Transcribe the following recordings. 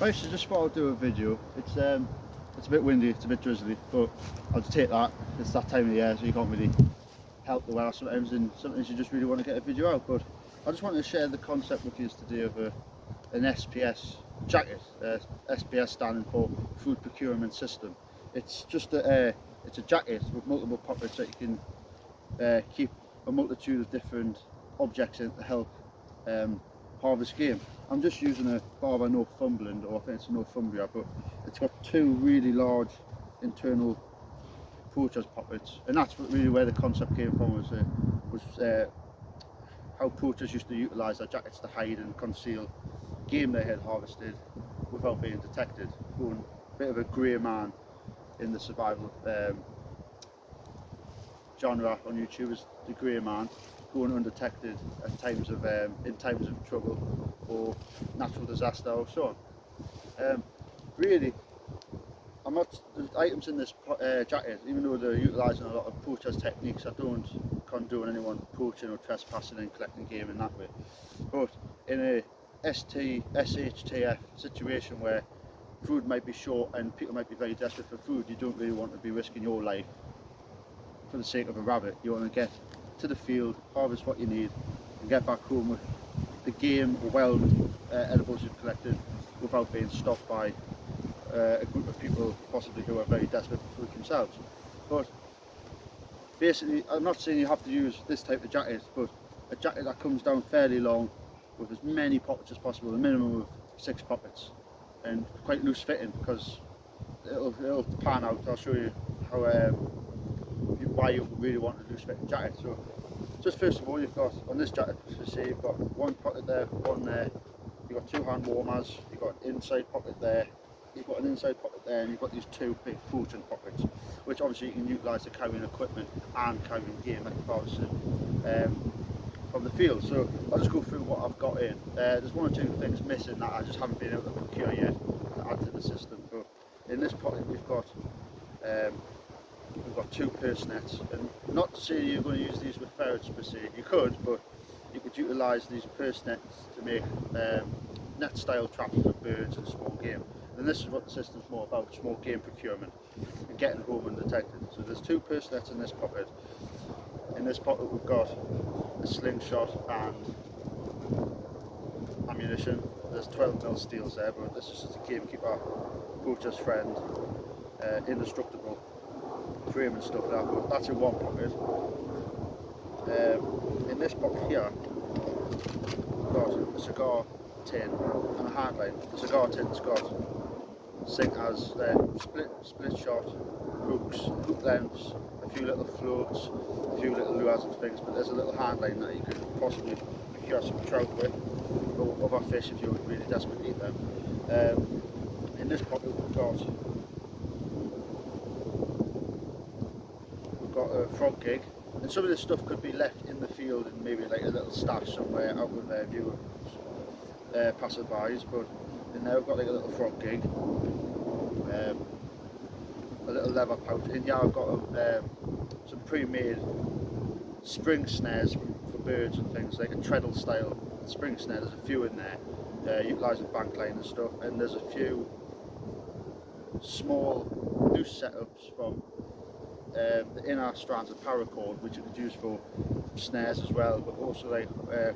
Right, so just thought I'd do a video. It's a bit windy, it's a bit drizzly, but I'll just take that. It's that time of the year, so you can't really help the weather sometimes, and sometimes you just really want to get a video out. But I just wanted to share the concept with you today of an SPS jacket. SPS standing for Food Procurement System. It's just it's a jacket with multiple pockets that you can keep a multitude of different objects in to help harvest game. I'm just using a Barber Northumberland, or I think it's a Northumbria, but it's got two really large internal poachers pockets, and that's really where the concept came from. Was how poachers used to utilise their jackets to hide and conceal game they had harvested without being detected. Going a bit of a grey man in the survival genre on YouTube is the grey man, going undetected at times of in times of trouble or natural disaster or so on. Really, I'm not, the items in this jacket, even though they're utilising a lot of poachers techniques, I don't condone anyone poaching or trespassing and collecting game in that way. But in a SHTF situation where food might be short and people might be very desperate for food, you don't really want to be risking your life for the sake of a rabbit. You want to get to the field, harvest what you need, and get back home with the game or wild edibles you've collected without being stopped by a group of people possibly who are very desperate for food themselves. But basically, I'm not saying you have to use this type of jacket, but a jacket that comes down fairly long with as many pockets as possible, a minimum of 6 pockets, and quite loose fitting, because it'll pan out. I'll show you how why you really want a loose fitting jacket. So just first of all, you've got on this jacket, as you see, you've got one pocket there, one there, you've got 2 hand warmers, you've got an inside pocket there, you've got an inside pocket there, and you've got these 2 big poaching pockets, which obviously you can utilise to carrying equipment and carrying game that you've harvested from the field. So I'll just go through what I've got in. There's 1 or 2 things missing that I just haven't been able to procure yet to add to the system. But in this pocket we've got 2 purse nets, and not to say you're going to use these with ferrets per se. You could, but you could utilise these purse nets to make net style traps for birds and small game. And this is what the system's more about: small game procurement and getting home undetected. So there's 2 purse nets in this pocket. In this pocket we've got a slingshot and ammunition. There's 12mm steels there, but this is just a gamekeeper, poacher's friend, indestructible frame and stuff like that. But that's in one pocket. In this pocket here, we've got a cigar tin and a handline. The cigar tin's got sinkers, split shot, hooks, hook lengths, a few little floats, a few little lures and things, but there's a little handline that you could possibly procure some trout with, or other fish if you're really desperate to eat them. In this pocket we've got a frog gig, and some of this stuff could be left in the field and maybe like a little stash somewhere out of view of passerbys, but in there we've got like a little frog gig, a little leather pouch. In here I've got some pre-made spring snares for birds and things, like a treadle style spring snare. There's a few in there, utilising bank line and stuff, and there's a few small loose setups from the inner strands of paracord, which you could use for snares as well, but also like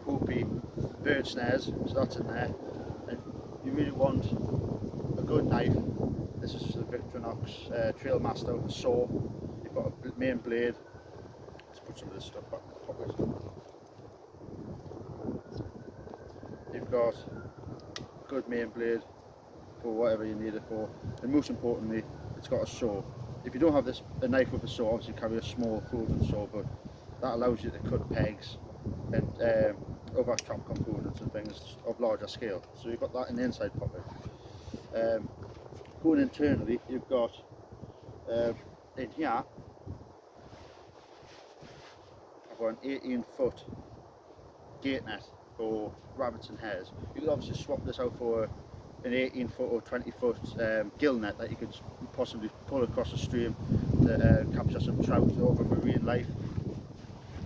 Hopi bird snares, so that's in there. And you really want a good knife. This is the Victorinox Trailmaster with a saw. You've got a main blade. Let's put some of this stuff back in the pocket. You've got a good main blade for whatever you need it for, and most importantly, it's got a saw. If you don't have a knife with a saw, obviously carry a small folding saw, but that allows you to cut pegs and other trap components and things of larger scale. So you've got that in the inside pocket. Going internally, you've got in here, I've got an 18-foot gate net for rabbits and hares. You could obviously swap this out for an 18-foot or 20-foot gill net that you could possibly pull across a stream to capture some trout over marine life.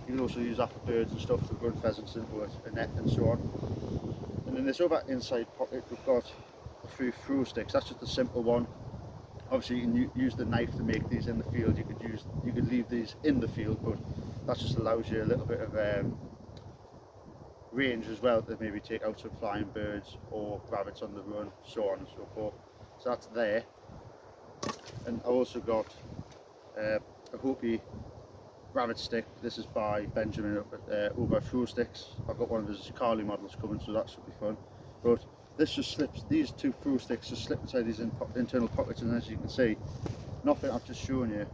You can also use that for birds and stuff, to run pheasants into a net and so on. And in this other inside pocket we've got a through throw sticks. That's just a simple one. Obviously you can use the knife to make these in the field. You could leave these in the field, but that just allows you a little bit of range as well to maybe take out some flying birds or rabbits on the run, so on and so forth. So that's there. And I also got a Hopi rabbit stick. This is by Benjamin up at over Throw Sticks. I've got one of his Carly models coming, so that should be fun. But this just slips, these two throw sticks just slip inside these internal pockets, and as you can see, nothing I've just shown you,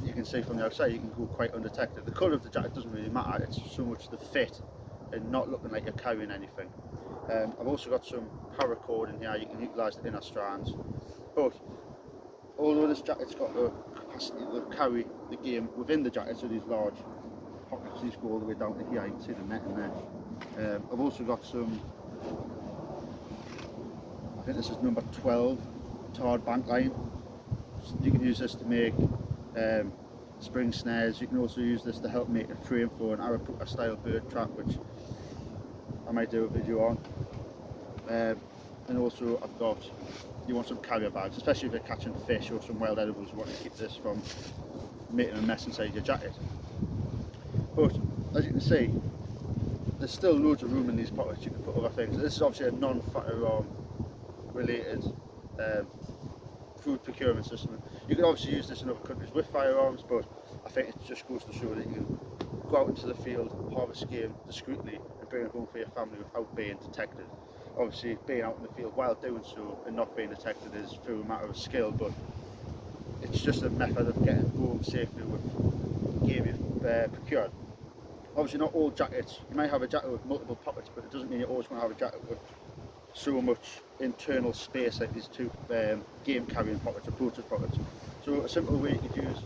you can see from the outside you can go quite undetected. The colour of the jacket doesn't really matter, it's so much the fit and not looking like you're carrying anything. I've also got some paracord in here, you can utilise the inner strands, but although this jacket's got the capacity to carry the game within the jacket, so these large pockets, these go all the way down to here, you can see the net in there. I've also got some, I think this is number 12 tarred bank line. You can use this to make spring snares. You can also use this to help make a frame for an Arapuka style bird trap, which I might do a video on. And also I've got, you want some carrier bags, especially if you're catching fish or some wild edibles, you want to keep this from making a mess inside your jacket. But as you can see, there's still loads of room in these pockets. You can put other things. This is obviously a non-firearm related food procurement system. You can obviously use this in other countries with firearms, but I think it just goes to show that you can go out into the field, harvest game discreetly and bring it home for your family without being detected. Obviously being out in the field while doing so and not being detected is through a matter of skill, but it's just a method of getting home safely with game you've procured. Obviously not all jackets, you may have a jacket with multiple pockets, but it doesn't mean you always want to have a jacket with so much internal space like these two game carrying pockets or poacher's pockets. So a simple way you could use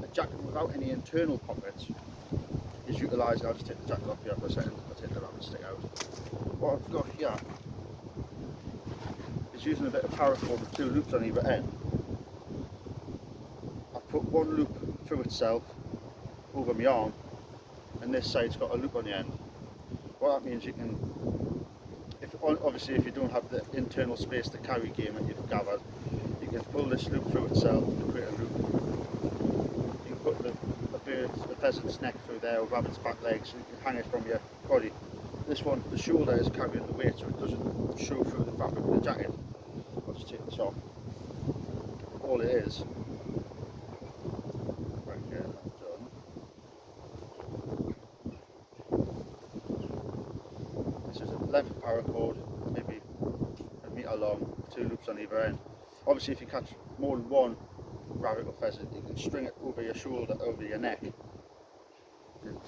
a jacket without any internal pockets is utilising, I'll just take the jacket off here for a second, I'll take the rabbit stick out. What I've got here is using a bit of paracord with two loops on either end. I've put one loop through itself over my arm, and this side's got a loop on the end. What that means, you can, obviously if you don't have the internal space to carry game that you've gathered, you can pull this loop through itself to create a loop. You can put the pheasant's neck through there, or rabbit's back legs, so you can hang it from your body. This one, the shoulder is carrying the weight, so it doesn't show through the fabric of the jacket. I'll just take this off. All it is, right here, that's done. This is a length of paracord, maybe a metre long, two loops on either end. Obviously if you catch more than one rabbit or pheasant, you can string it over your shoulder, over your neck.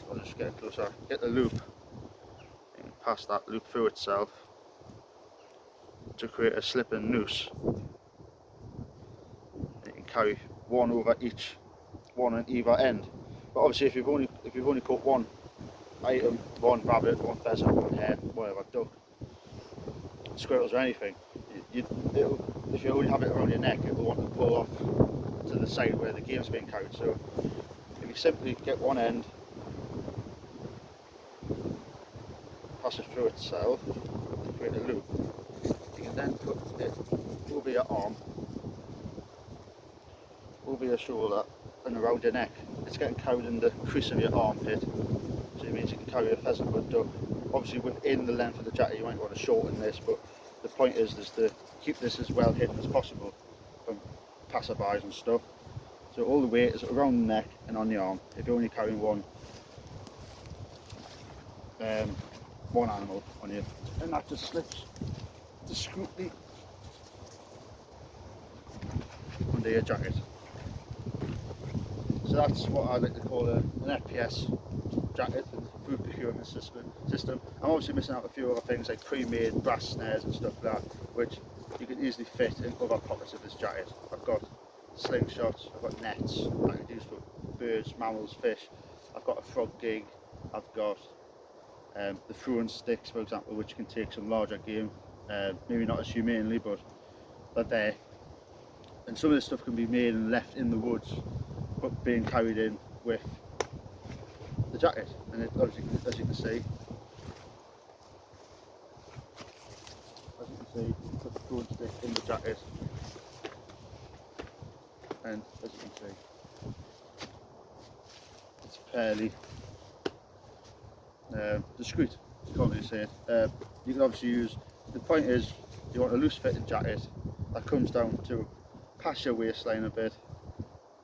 I'll just get it closer, get the loop, you can pass that loop through itself to create a slip and noose. You can carry one over each, one on either end. But obviously if you've only caught one item, one rabbit, one pheasant, one hare, whatever, duck, squirrels or anything, if you only have it around your neck, it will want to pull off to the side where the game's being carried. So if you simply get one end, pass it through itself to create a loop, you can then put it over your arm, over your shoulder and around your neck. It's getting carried in the crease of your armpit, so it means you can carry a pheasant or a duck. Obviously within the length of the jacket you might want to shorten this, but the point is to keep this as well hidden as possible from passerbys and stuff. So all the weight is around the neck and on the arm if you're only carrying one animal on you, and that just slips discreetly under your jacket. So that's what I like to call an F.P.S jacket and food procurement system. I'm obviously missing out a few other things like pre-made brass snares and stuff like that, which you can easily fit in other pockets of this jacket. I've got slingshots, I've got nets I can use for birds, mammals, fish. I've got a frog gig, I've got the throwing sticks, for example, which can take some larger game, maybe not as humanely, but they're there. And some of this stuff can be made and left in the woods, but being carried in with the jacket. And it, obviously, as you can see, see, put the drone stick in the jacket, and as you can see, it's fairly discreet, you can't really say it. You can obviously use, the point is, you want a loose fitting jacket that comes down to past your waistline a bit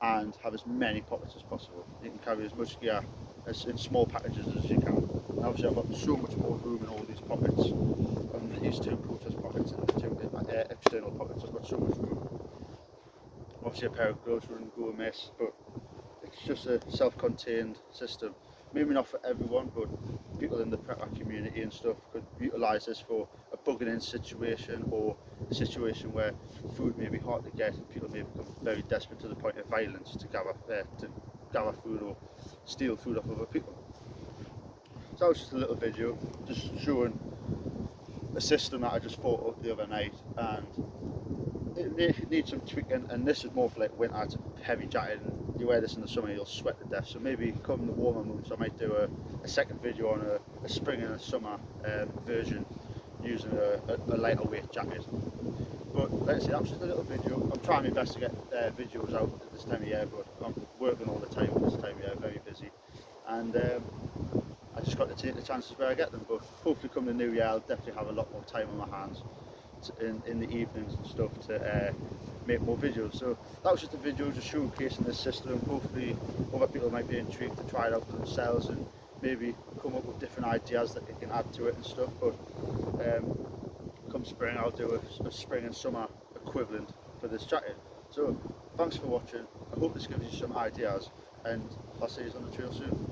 and have as many pockets as possible. You can carry as much gear as in small packages as you can. And obviously I've got so much more room in all these pockets, and these two protest pockets and the two external pockets, I've got so much room. Obviously a pair of gloves wouldn't go amiss, but it's just a self-contained system. Maybe not for everyone, but people in the prepper community and stuff could utilise this for a bugging in situation, or a situation where food may be hard to get and people may become very desperate to the point of violence to gather food or steal food off other people. So that was just a little video just showing a system that I just thought of the other night, and it needs some tweaking, and this is more for like winter. It's a heavy jacket, and you wear this in the summer you'll sweat to death. So maybe come the warmer months I might do a second video on a spring and a summer version using a lighter weight jacket. But like I say, that was just a little video. I'm trying my best to get videos out at this time of year, but I'm working all the time at this time of year, very busy, and I just got to take the chances where I get them. But hopefully come the new year I'll definitely have a lot more time on my hands in the evenings and stuff to make more videos. So that was just a video just showcasing this system. Hopefully other people might be intrigued to try it out for themselves and maybe come up with different ideas that they can add to it and stuff. But come spring I'll do a spring and summer equivalent for this jacket. So thanks for watching. I hope this gives you some ideas, and I'll see you on the trail soon.